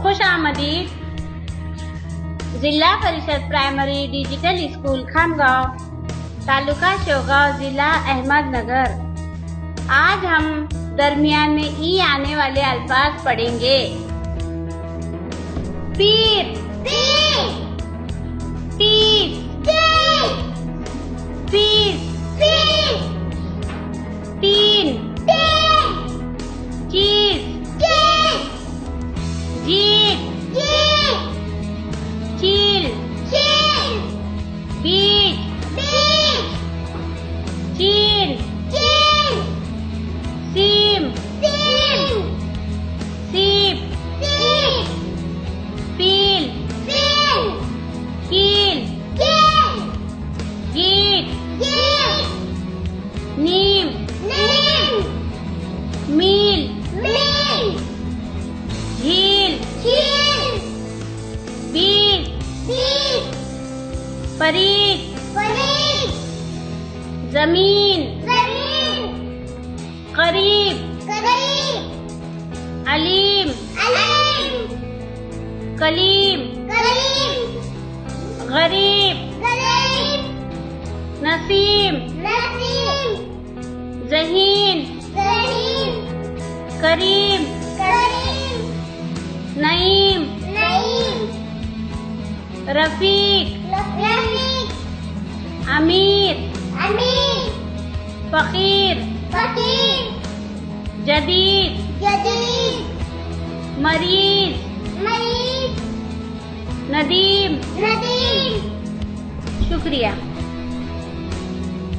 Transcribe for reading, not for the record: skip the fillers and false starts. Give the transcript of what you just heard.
खुशामदीद। जिला परिषद primary digital school Khamgaon, taluka Shevgaon, जिला अहमदनगर। आज हम दरमियान में ई आने वाले अल्फाज पढ़ेंगे। पीर, तीस, पीस, तीन, चीज, जीत, चील, बीज, चीन, सीम, सीप, पील, कील, गीत, नीम, मील, झील, बीज, परीत, जमीन, करीब, अलीम, कलीम, गरीब, नसीम, जहीन, करीम, नईम, रफीक, अमीर, फकीर, जदीद, मरीज, नदीम। शुक्रिया।